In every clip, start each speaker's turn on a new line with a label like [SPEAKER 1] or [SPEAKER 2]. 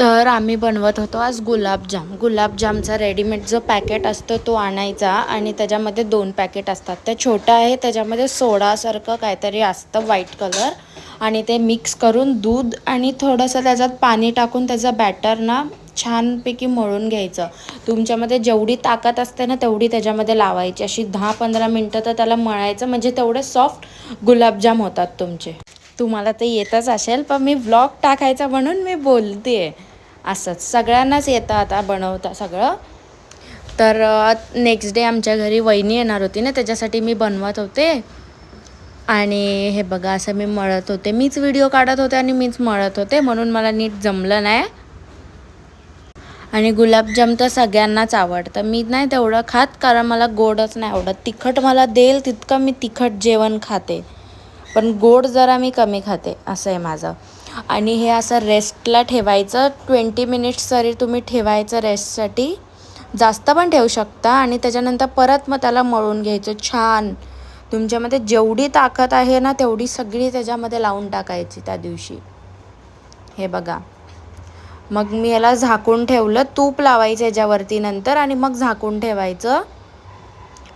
[SPEAKER 1] तर आम्ही बनवत होतो आज गुलाबजामचा रेडीमेड जो पॅकेट असतो तो आणायचा आणि त्याच्यामध्ये 2 पॅकेट असतात. ते छोटं आहे, त्याच्यामध्ये सोडासारखं काहीतरी असतं व्हाईट कलर आणि ते मिक्स करून दूध आणि थोडंसं त्याच्यात पाणी टाकून त्याचं बॅटर ना छानपैकी मळून घ्यायचं. तुमच्यामध्ये जेवढी ताकद असते ना तेवढी त्याच्यामध्ये लावायची. अशी 10-15 मिनटं तर त्याला मळायचं, म्हणजे तेवढे सॉफ्ट गुलाबजाम होतात तुमचे. तुम्हाला ते येतच असेल, पण मी व्लॉग टाकायचा म्हणून मी बोलते आहे. असंच सगळ्यांनाच येतं आता बनवता सगळं. तर नेक्स्ट डे आमच्या घरी वहिनी येणार होती ना, त्याच्यासाठी मी बनवत होते. आणि हे बघा असं मी मळत होते, मीच व्हिडिओ काढत होते आणि मीच मळत होते, म्हणून मला नीट जमलं नाही. आणि गुलाबजाम तर सगळ्यांनाच आवडतं. मी नाही तेवढं खात, कारण मला गोडच नाही आवडत. तिखट मला देईल तितकं मी तिखट जेवण खाते, पण गोड जरा मी कमी खाते, असं आहे माझं. आणि हे असं रेस्टला ठेवायचं 20 मिनिट्स तरी तुम्ही ठेवायचं रेस्टसाठी. जास्त पण ठेवू शकता. आणि त्याच्यानंतर परत मग त्याला मळून घ्यायचं छान. तुमच्यामध्ये जेवढी ताकद आहे ना तेवढी सगळी त्याच्यामध्ये लावून टाकायची त्या दिवशी. हे बघा, मग मी याला झाकून ठेवलं, तूप लावायचं याच्यावरती नंतर आणि मग झाकून ठेवायचं.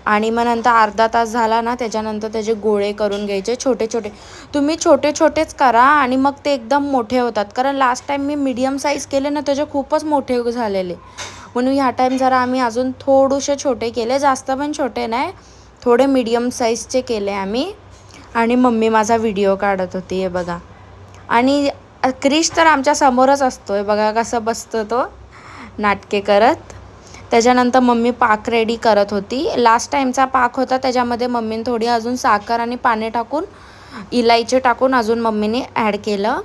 [SPEAKER 1] आणि मग नंतर अर्धा तास झाला ना त्याच्यानंतर त्याचे गोळे करून घ्यायचे छोटे छोटे. तुम्ही छोटे छोटेच करा आणि मग ते एकदम मोठे होतात, कारण लास्ट टाईम मी मीडियम साईज केले ना त्याचे खूपच मोठे झालेले, म्हणून ह्या टाईम जरा आम्ही अजून थोडेसे छोटे केले, जास्त पण छोटे नाही, थोडे मीडियम साईजचे केले आम्ही. आणि मम्मी माझा व्हिडिओ काढत होती, हे बघा. आणि क्रिश तर आमच्या समोरच असतो, हे बघा कसं बसतो तो नाटके करत. त्याच्यानंतर मम्मी पाक रेडी करत होती. लास्ट टाईमचा पाक होता, त्याच्यामध्ये मम्मीने थोडी अजून साखर आणि पाणी टाकून इलायची टाकून अजून मम्मीने ॲड केलं.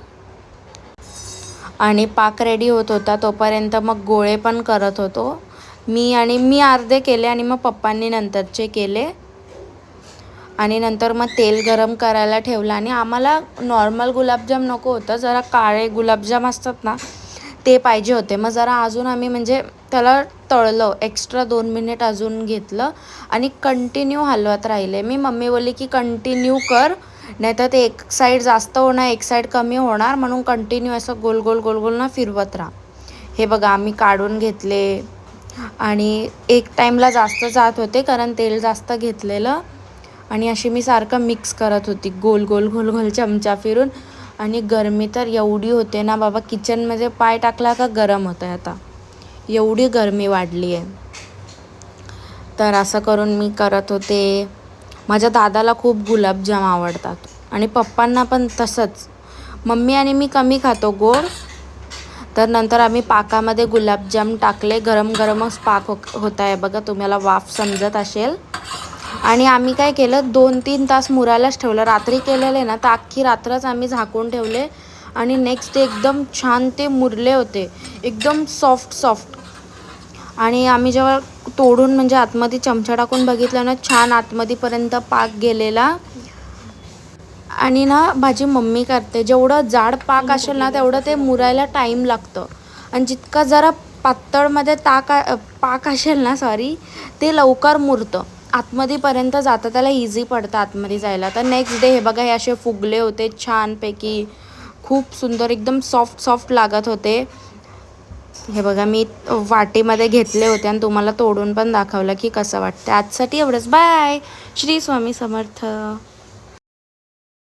[SPEAKER 1] आणि पाक रेडी होत होता तोपर्यंत मग गोळे पण करत होतो मी अर्धे केले आणि मग पप्पांनी नंतरचे केले. आणि नंतर मग तेल गरम करायला ठेवलं. आणि आम्हाला नॉर्मल गुलाबजाम नको होतं, जरा काळे गुलाबजाम असतात ना ते पाहिजे होते. मग जरा अजून आम्ही म्हणजे त्याला तळलं, एक्स्ट्रा 2 मिनिट अजून घेतलं आणि कंटिन्यू हलवत राहिले. मी मम्मी बोलली की कंटिन्यू कर, नाहीतर ते एक साईड जास्त होणार एक साईड कमी होणार, म्हणून कंटिन्यू असं गोल गोल गोल गोल ना फिरवत राहा. हे बघा आम्ही काढून घेतले. आणि एक टाईमला जास्त जात होते कारण तेल जास्त घेतलेलं. आणि अशी मी सारखं मिक्स करत होती गोल गोल गोल गोल चमचा फिरून. आणि गरमी तर एवढी होते ना बाबा, किचनमध्ये पाय टाकला का गरम होतं आहे आता, एवढी गरमी वाढली आहे. तर असं करून मी करत होते. माझ्या दादाला खूप गुलाबजाम आवडतात आणि पप्पांना पण तसंच. मम्मी आणि मी कमी खातो गोड. तर नंतर आम्ही पाकामध्ये गुलाबजाम टाकले, गरम गरमच पाक होत आहे बघा, तुम्हाला वाफ समजत असेल. आणि आम्ही काय केलं, 2-3 तास मुरायलाच ठेवलं. रात्री केलेले ना तर अख्खी रात्रच आम्ही झाकून ठेवले आणि नेक्स्ट डे एकदम छान ते मुरले होते, एकदम सॉफ्ट. आणि आम्ही जेव्हा तोडून म्हणजे आतमध्ये चमचा टाकून बघितलं ना, छान आतमध्येपर्यंत पाक गेलेला. आणि ना माझी मम्मी करते, जेवढं जाड पाक असेल ना तेवढं ते मुरायला टाईम लागतं, आणि जितका जरा पातळमध्ये पाक असेल ना ते लवकर मुरतं, आतमध्येपर्यंत जातं, त्याला इझी पडतं आतमध्ये जायला. तर नेक्स्ट डे हे बघा हे असे फुगले होते छानपैकी, खूप सुंदर एकदम सॉफ्ट लागत होते. हे बघा मी वाटीमध्ये घेतले होते आणि तुम्हाला तोडून पण दाखवलं की कसं वाटतं. आजसाठी एवढंच, बाय. श्री स्वामी समर्थ.